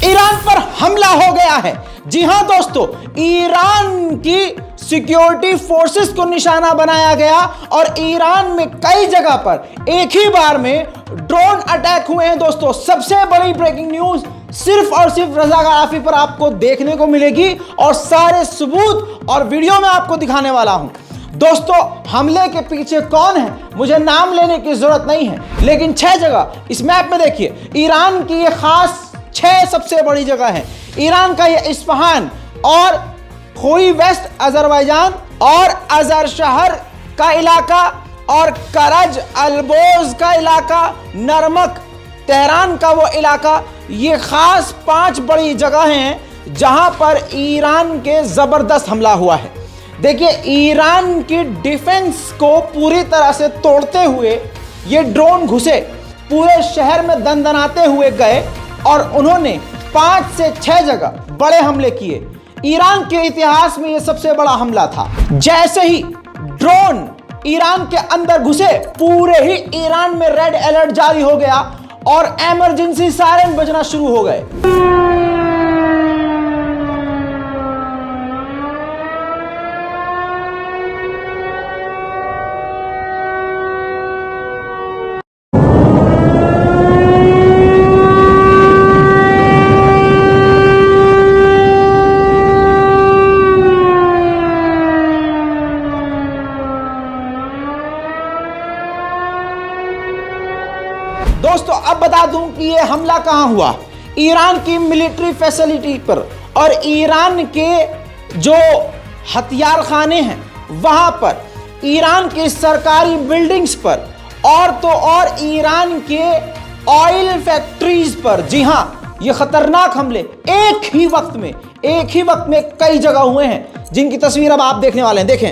Iran पर हमला हो गया है। जी हां दोस्तों, ईरान की सिक्योरिटी फोर्सेस को निशाना बनाया गया और ईरान में कई जगह पर एक ही बार में ड्रोन अटैक हुए हैं। दोस्तों, सबसे बड़ी ब्रेकिंग न्यूज सिर्फ और सिर्फ रजा गद्दाफी पर आपको देखने को मिलेगी और सारे सबूत और वीडियो में आपको दिखाने वाला हूं। दोस्तों, हमले के पीछे कौन है मुझे नाम लेने की जरूरत नहीं है, लेकिन 6 जगह इस मैप में देखिए, ईरान की ये खास 6 सबसे बड़ी जगह है। ईरान का ये इस्फहान और खोई वेस्ट अजरबैजान और अजर शहर का इलाका और करज अलबोज का इलाका, नरमक तेहरान का वो इलाका, ये खास 5 बड़ी जगह हैं जहां पर ईरान के जबरदस्त हमला हुआ है। देखिए, ईरान की डिफेंस को पूरी तरह से तोड़ते हुए ये ड्रोन घुसे, पूरे शहर में दंदनाते हुए गए और उन्होंने 5 से 6 जगह बड़े हमले किए। ईरान के इतिहास में यह सबसे बड़ा हमला था। जैसे ही ड्रोन ईरान के अंदर घुसे, पूरे ही ईरान में रेड अलर्ट जारी हो गया और इमरजेंसी सायरन बजना शुरू हो गए। दोस्तों, अब बता दूं कि यह हमला कहां हुआ। ईरान की मिलिट्री फैसिलिटी पर और ईरान के जो हथियार खाने हैं वहां पर, ईरान की सरकारी बिल्डिंग्स पर और तो और ईरान के ऑयल फैक्ट्रीज पर। जी हां, ये खतरनाक हमले एक ही वक्त में कई जगह हुए हैं, जिनकी तस्वीर अब आप देखने वाले हैं। देखें।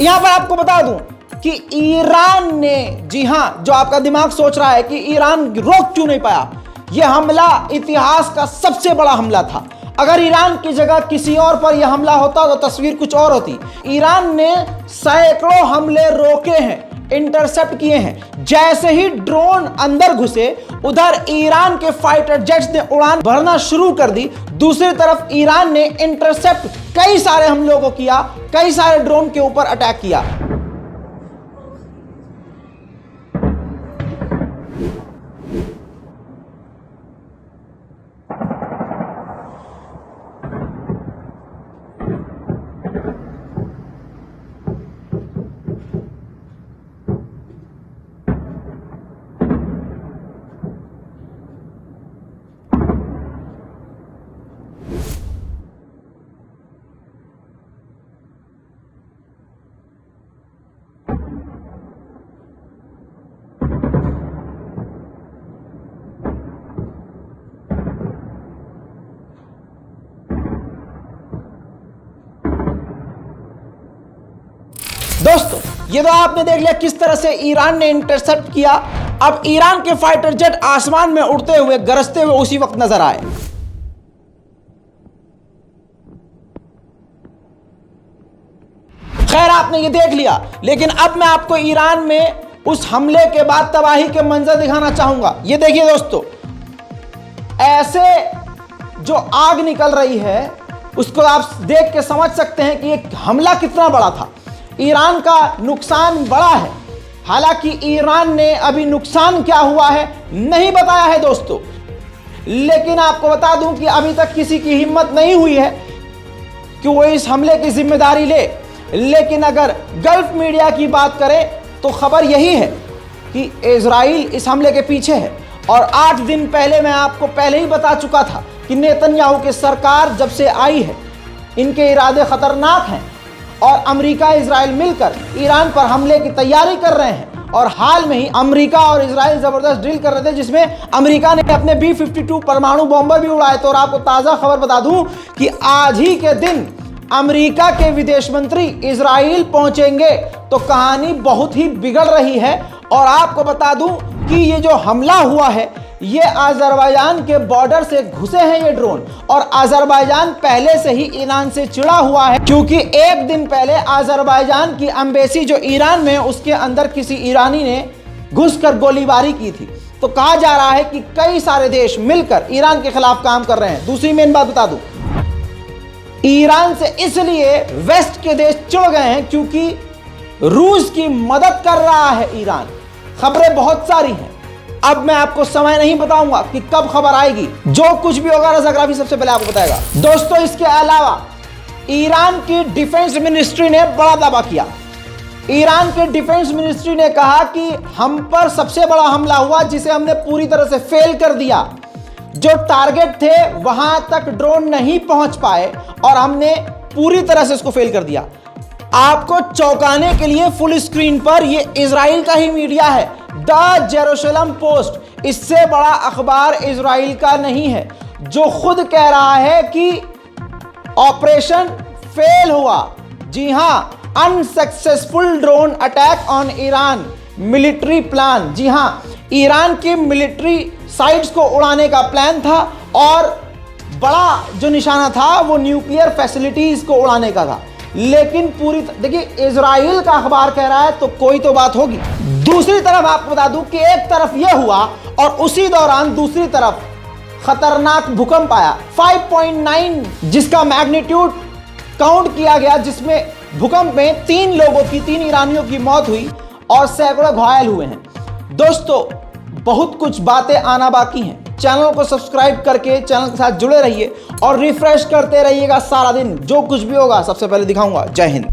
यहां पर आपको बता दूं कि ईरान ने, जी हां, जो आपका दिमाग सोच रहा है कि ईरान रोक क्यों नहीं पाया, यह हमला इतिहास का सबसे बड़ा हमला था। अगर ईरान की जगह किसी और पर यह हमला होता तो तस्वीर कुछ और होती। ईरान ने सैकड़ों हमले रोके हैं, इंटरसेप्ट किए हैं। जैसे ही ड्रोन अंदर घुसे, उधर ईरान के फाइटर जेट्स ने उड़ान भरना शुरू कर दी। दूसरी तरफ ईरान ने इंटरसेप्ट कई सारे हमलों को किया, कई सारे ड्रोन के ऊपर अटैक किया। दोस्तों, ये तो आपने देख लिया किस तरह से ईरान ने इंटरसेप्ट किया। अब ईरान के फाइटर जेट आसमान में उड़ते हुए, गरजते हुए उसी वक्त नजर आए। खैर, आपने ये देख लिया, लेकिन अब मैं आपको ईरान में उस हमले के बाद तबाही के मंजर दिखाना चाहूंगा। ये देखिए दोस्तों, ऐसे जो आग निकल रही है उसको आप देख के समझ सकते हैं कि ये हमला कितना बड़ा था। ईरान का नुकसान बड़ा है। हालांकि ईरान ने अभी नुकसान क्या हुआ है नहीं बताया है दोस्तों, लेकिन आपको बता दूं कि अभी तक किसी की हिम्मत नहीं हुई है कि वो इस हमले की जिम्मेदारी ले। लेकिन अगर गल्फ मीडिया की बात करें तो खबर यही है कि इजराइल इस हमले के पीछे है और 8 दिन पहले मैं आपको पहले ही बता चुका था कि नेतन्याहू की सरकार जब से आई है इनके इरादे खतरनाक हैं और अमेरिका इजराइल मिलकर ईरान पर हमले की तैयारी कर रहे हैं। और हाल में ही अमेरिका और इजराइल जबरदस्त डील कर रहे थे जिसमें अमेरिका ने अपने B-52 परमाणु बॉम्बर भी उड़ाए थे। और आपको ताज़ा खबर बता दूं कि आज ही के दिन अमेरिका के विदेश मंत्री इजराइल पहुंचेंगे, तो कहानी बहुत ही बिगड़ रही है। और आपको बता दूं कि ये जो हमला हुआ है ये अजरबैजान के बॉर्डर से घुसे हैं ये ड्रोन, और अजरबैजान पहले से ही ईरान से चिढ़ा हुआ है क्योंकि एक दिन पहले अजरबैजान की एम्बेसी जो ईरान में है उसके अंदर किसी ईरानी ने घुसकर गोलीबारी की थी। तो कहा जा रहा है कि कई सारे देश मिलकर ईरान के खिलाफ काम कर रहे हैं। दूसरी मेन बात बता दूं, ईरान से इसलिए वेस्ट के देश चिढ़ गए हैं क्योंकि रूस की मदद कर रहा है ईरान। खबरें बहुत सारी हैं, अब मैं आपको समय नहीं बताऊंगा कि कब खबर आएगी, जो कुछ भी होगा रज़ाग्राफी सबसे पहले आपको बताएगा। दोस्तों, इसके अलावा ईरान की डिफेंस मिनिस्ट्री ने बड़ा दावा किया। ईरान के डिफेंस मिनिस्ट्री ने कहा कि हम पर सबसे बड़ा हमला हुआ जिसे हमने पूरी तरह से फेल कर दिया। जो टारगेट थे वहां तक ड्रोन नहीं पहुंच पाए और हमने पूरी तरह से इसको फेल कर दिया। आपको चौंकाने के लिए फुल स्क्रीन पर ये इजराइल का ही मीडिया है, द जेरूशलम पोस्ट। इससे बड़ा अखबार इजराइल का नहीं है, जो खुद कह रहा है कि ऑपरेशन फेल हुआ। जी हां, unsuccessful drone attack on Iran military plan. जी हां, ईरान की मिलिट्री साइट्स को उड़ाने का प्लान था और बड़ा जो निशाना था वो न्यूक्लियर फैसिलिटीज को उड़ाने का था। लेकिन देखिए, इजराइल का अखबार कह रहा है तो कोई तो बात होगी। दूसरी तरफ आपको बता दूं कि एक तरफ यह हुआ और उसी दौरान दूसरी तरफ खतरनाक भूकंप आया 5.9 जिसका मैग्नीट्यूड काउंट किया गया, जिसमें भूकंप में 3 ईरानियों की मौत हुई और सैकड़ों घायल हुए हैं। दोस्तों, बहुत कुछ बातें आना बाकी हैं। चैनल को सब्सक्राइब करके चैनल के साथ जुड़े रहिए और रिफ्रेश करते रहिएगा सारा दिन। जो कुछ भी होगा सबसे पहले दिखाऊंगा। जय हिंद।